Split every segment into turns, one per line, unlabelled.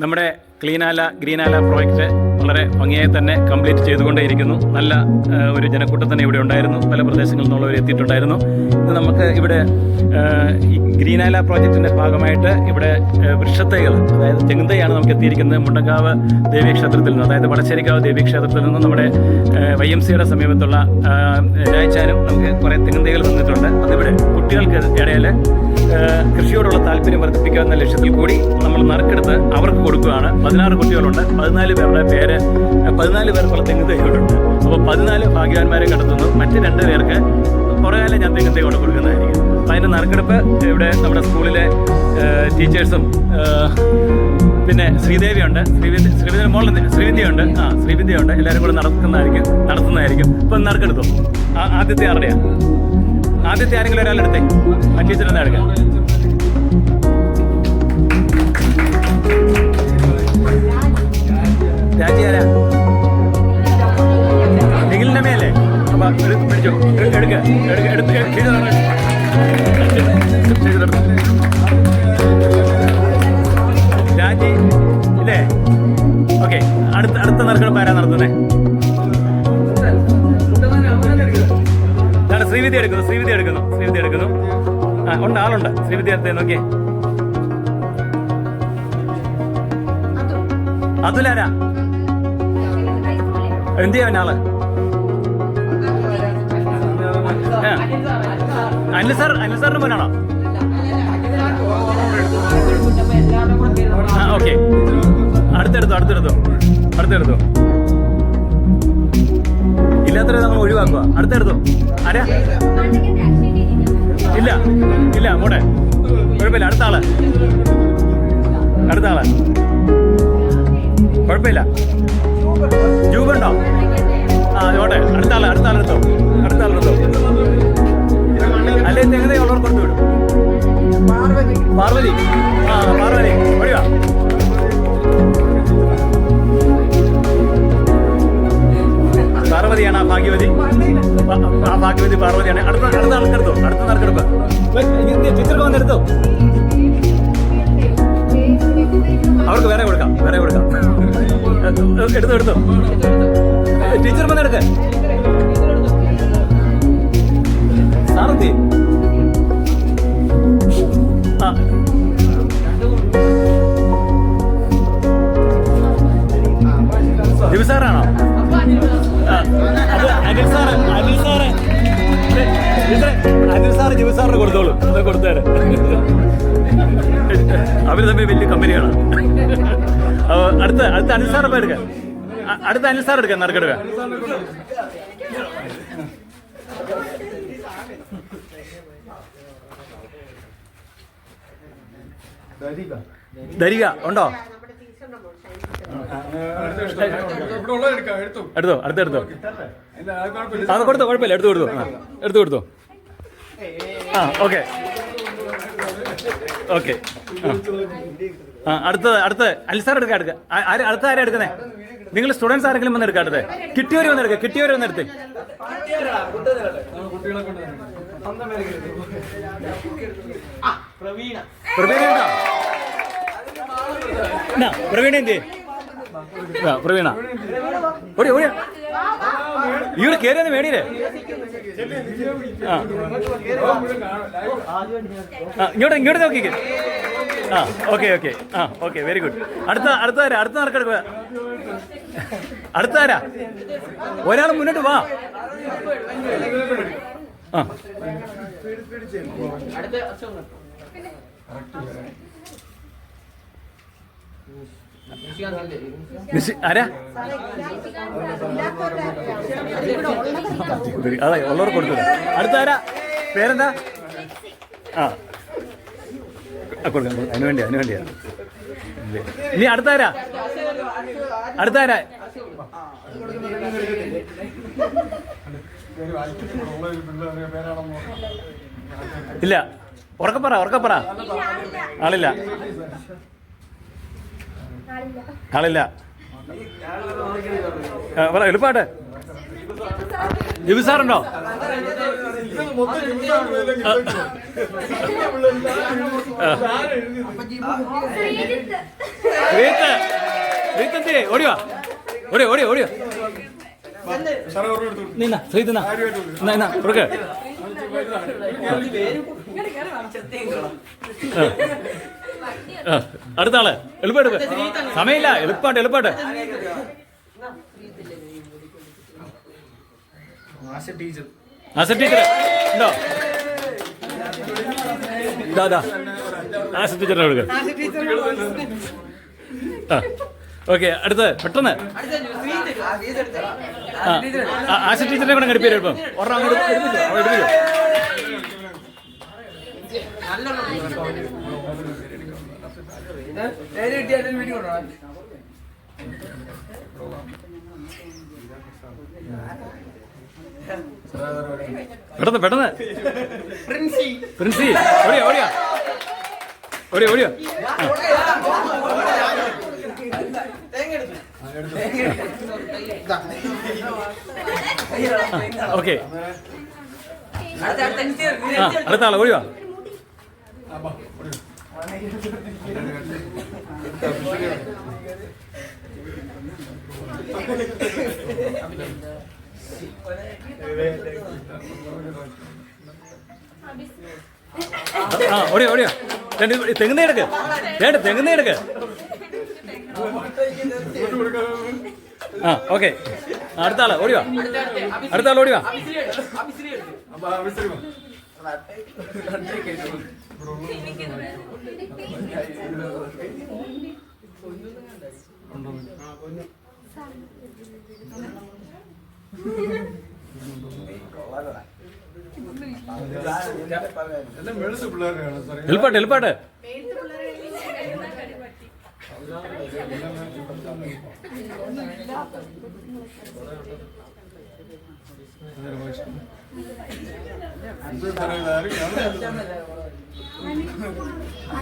നമ്മുടെ ഗ്രീനാല പ്രോജക്റ്റ് വളരെ ഭംഗിയായി തന്നെ കംപ്ലീറ്റ് ചെയ്തുകൊണ്ടേയിരിക്കുന്നു. നല്ല ഒരു ജനക്കൂട്ടം തന്നെ ഇവിടെ ഉണ്ടായിരുന്നു. പല പ്രദേശങ്ങളിൽ നിന്നുള്ളവർ എത്തിയിട്ടുണ്ടായിരുന്നു. ഇത് നമുക്ക് ഇവിടെ ഈ ഗ്രീനാല പ്രോജക്റ്റിൻ്റെ ഭാഗമായിട്ട് ഇവിടെ വൃക്ഷത്തൈകൾ, അതായത് തെങ്ങുതൈയാണ് നമുക്ക് എത്തിയിരിക്കുന്നത്. മുണ്ടങ്കാവ് ദേവീക്ഷേത്രത്തിൽ നിന്ന്, അതായത് വടശ്ശേരിക്കാവ് ദേവീക്ഷേത്രത്തിൽ നിന്ന് നമ്മുടെ YMCയുടെ സമീപത്തുള്ള രായ്ച്ചാനും നമുക്ക് കുറേ തെങ്ങുതൈകൾ വന്നിട്ടുണ്ട്. അതിവിടെ കുട്ടികൾക്ക് ഇടയിൽ കൃഷിയോടുള്ള താല്പര്യം വർദ്ധിപ്പിക്കുക എന്ന ലക്ഷ്യത്തിൽ കൂടി നമ്മൾ നറുക്കെടുത്ത് അവർക്ക് കൊടുക്കുകയാണ്. 16 കുട്ടികളുണ്ട്. 14 പേരുടെ പേര്, 14 പേർക്കുള്ള തെങ്ങുതൈകളുണ്ട്. അപ്പോൾ 14 ഭാഗ്യവാന്മാരെ കണ്ടെത്തുന്നു. മറ്റ് 2 പേർക്ക് പുറകാലം ഞാൻ തെങ്ങുതൈ കൊണ്ട് കൊടുക്കുന്നതായിരിക്കും. അപ്പോൾ അതിൻ്റെ നറുക്കെടുപ്പ് ഇവിടെ നമ്മുടെ സ്കൂളിലെ ടീച്ചേഴ്സും പിന്നെ ശ്രീദേവിയുണ്ട്, ശ്രീവിദ്യ മോളുണ്ട്, ശ്രീവിദ്യയുണ്ട്, എല്ലാവരും കൂടെ നടത്തുന്നതായിരിക്കും. ഇപ്പം നറുക്കെടുത്തു. ആദ്യത്തെ ആരെങ്കിലും ഒരാളെടുത്തേ, ആ ടീച്ചറെന്താ എടുക്കാം. രാജി ആരാ? നിഖിലിന്റെ മേലേ? അപ്പൊ പിടിച്ചോ, രാജി ഇല്ലേ? ഓക്കെ, അടുത്ത നറുക്കെടുപ്പ് ആരാ നടത്തുന്നേ? ശ്രീവിദ്യ എടുക്കുന്നു. ഉണ്ട്, ആളുണ്ട്. ശ്രീവിദ്യ എടുത്തേ, നോക്കിയേ. അതുലാരാ? എന്ത് ചെയ്യാൻ ആള്? അനിൽ സാറിന് മോനാണോ? ഓക്കെ, അടുത്തെടുത്തോ. ഇല്ലാത്തവരെ നമ്മൾ ഒഴിവാക്കുക. അടുത്തെടുത്തോ. ആരാ? ഇല്ല മോടെ, കുഴപ്പമില്ല. അടുത്ത ആള് കുഴപ്പമില്ല. ജൂബുണ്ടോ? ഓട്ടെ. അടുത്ത ആളെടുത്തോ. അല്ലേ തെങ്ങുതൈ ഉള്ളവർ കൊടുത്തു വിടും. പാർവതി ഒഴിവാ. പാർവതിയാണ് ആ ഭാഗ്യവതി. പാർവതിയാണ്. അടുത്ത നറുക്കെടുപ്പ്. ടീച്ചർക്ക് വന്നെടുത്തോ. അവർക്ക് വേറെ കൊടുക്കാം. എടുത്തോ. ടീച്ചർ വന്നെടുക്ക. സാറത്തി ദിവസാറാണോ? അത് അനിൽ സാറ് ജിവിസാറിന് കൊടുത്തോളൂ. അത് കൊടുത്തേരെ. അവര് തമ്മിൽ വലിയ കമ്പനിയാണ്. അടുത്ത അനിൽ സാർ എടുക്കാം. നറുക്കെടുക്കുക. ധരിക ഉണ്ടോ? എടുത്തോ. അത് കൊടുത്തോ, കുഴപ്പമില്ല. എടുത്തു കൊടുത്തോ. ഓക്കെ. അടുത്ത അൽസാർ എടുക്ക. അടുത്ത ആരാ എടുക്കുന്നേ? നിങ്ങൾ സ്റ്റുഡൻസ് ആരെങ്കിലും വന്ന് എടുക്കാം. അടുത്ത് കിട്ടിയവർ വന്ന് എടുത്തേ. പ്രവീണ എന്തേ? പ്രവീണ ഓടി ഇവിടെ കയറിയെന്ന് മേടിയില്ലേ? ഇങ്ങോട്ട് നോക്കിക്കേ. Okay, very good. അടുത്ത നറുക്കെടുക്കുക. അടുത്താരാ? ഒരാൾ മുന്നോട്ട് വാ. ആരാ? അതെ, ഉള്ളവർ കൊടുത്തു. അടുത്താരാ? പേരെന്താ? കൊടുക്കാം. അതിനു വേണ്ടിയാ. ഇനി അടുത്താരാ? ഇല്ല, ഉറക്കപ്പറ. ആളില്ല. എളുപ്പാട്ടെ. ജിബി സാറുണ്ടോ? ശ്രീത്ത് ഓടിയോ ഓടിയോ ഓടിയോ ഓടിയോ നിന്ന ശ്രീത്ത് എന്നാ കൊടുക്ക അടുത്ത ആള് എളുപ്പം സമയമില്ല എളുപ്പാട്ട് ആശ ടീച്ചർ ഉണ്ടോ ദാദാ ആശ ടീച്ചറിനെ കൊടുക്ക ഓക്കെ അടുത്ത് പെട്ടെന്ന് ആശ ടീച്ചറിനെ കൂടെ എടുപ്പില്ലോ ഇപ്പം ഒരെണ്ണം അങ്ങോട്ട് എടുപ്പില്ലോ പെട്ടെന്ന് പ്രിൻസി ഓടിയോ ഓക്കെ അടുത്ത ആള് ഓടിയോ ഓടിയോ തെങ്ങുന്നേടുക്ക് തെങ്ങുന്നേടുക്ക് ഓക്കെ അടുത്ത ആള് ഓടിയോ എളുപ്പാട്ട്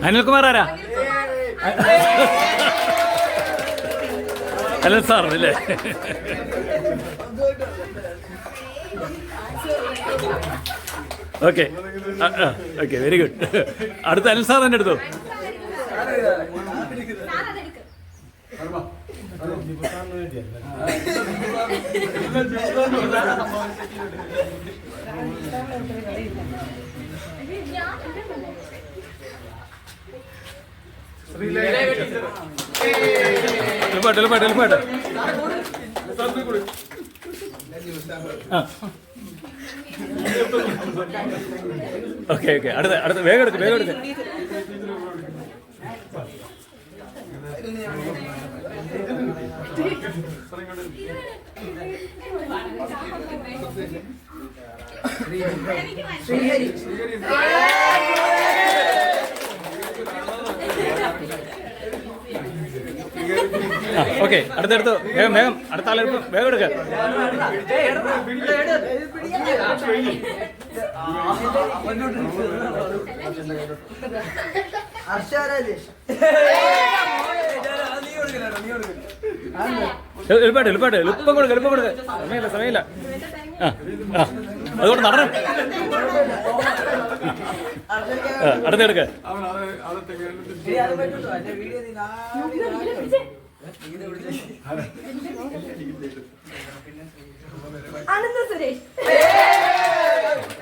അനിൽകുമാർ ആരാ അനിൽ സാർ അല്ലേ ഓക്കെ ഓക്കെ വെരി ഗുഡ് അടുത്ത അനിൽ സാർ തന്നെ എടുത്തു എളുപ്പാട്ട് ഓക്കെ അടുത്ത വേഗം എടുക്ക് ഓക്കെ അടുത്തെടുത്തു വേഗം അടുത്ത ആളെടുക്കും വേഗം എടുക്ക എളുപ്പാട്ട് എളുപ്പം കൊടുക്ക സമയമില്ല അതുകൊണ്ട് നടണം അടുത്തെടുക്ക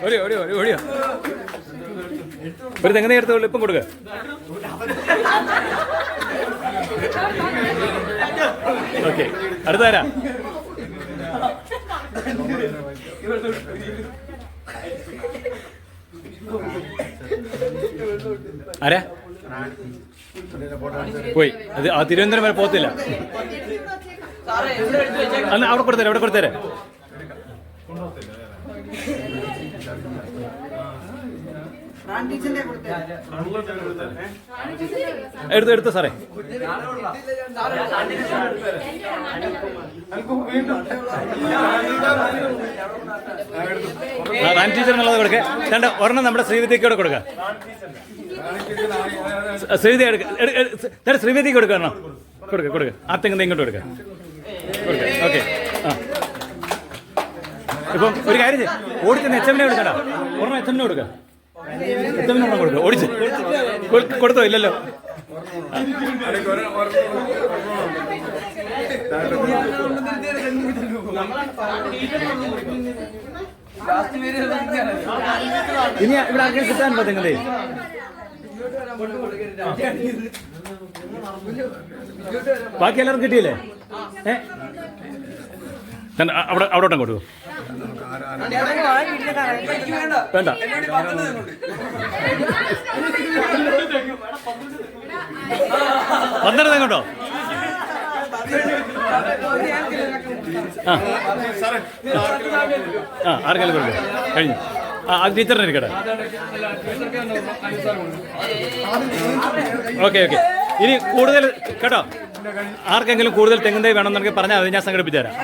ഓടിയോ ഒരു തെങ്ങനെ എടുത്തോളൂ ഇപ്പം കൊടുക്ക ഓക്കെ അടുത്താരാ ആരാ പോയി അത് ആ തിരുവനന്തപുരം വരെ പോകത്തില്ല അല്ല അവിടെ കൊടുത്തേരെ എടുത്തു സാറേ റാൻ ടീച്ചർ എന്നുള്ളത് കൊടുക്കേ രണ്ട് ഒരെണ്ണം നമ്മുടെ ശ്രീവിദ്യക്കോടെ കൊടുക്ക ശ്രീവിദ്യക്ക് കൊടുക്കണം കൊടുക്ക ആ തെങ്ങ് ഇങ്ങോട്ട് കൊടുക്ക ഓക്കെ ആ ഇപ്പം ഒരു കാര്യം ചെയ്യ്. ഓടിച്ചെന്ന് എച്ച് എമ്മിനെ കൊടുക്കണ്ട, ഒരെണ്ണം എച്ച് എമ്മിനെ കൊടുക്കുക, എച്ച് എമ്മിന് ഒരെണ്ണം കൊടുക്കുക. ഓടിച്ച് കൊടുത്തോ? ഇല്ലല്ലോ. ഇനി ഇവിടെ ആർക്കും കിട്ടാനുണ്ടോ നിങ്ങളെ? ബാക്കി എല്ലാവർക്കും കിട്ടിയില്ലേ? അവിടോട്ടം കൊടുക്കും. വേണ്ട, വന്നിരുന്നേ കേട്ടോ. ആർക്കെല്ലാം കൊടുക്കും? കഴിഞ്ഞു. ടീച്ചറിനെ ഇരിക്കട്ടെ. Okay okay. ഇനി കൂടുതൽ കേട്ടോ, ആർക്കെങ്കിലും കൂടുതൽ തെങ്ങും തൈ വേണമെന്നുണ്ടെങ്കിൽ പറഞ്ഞാൽ അത് ഞാൻ സംഘടിപ്പിച്ചു തരാം.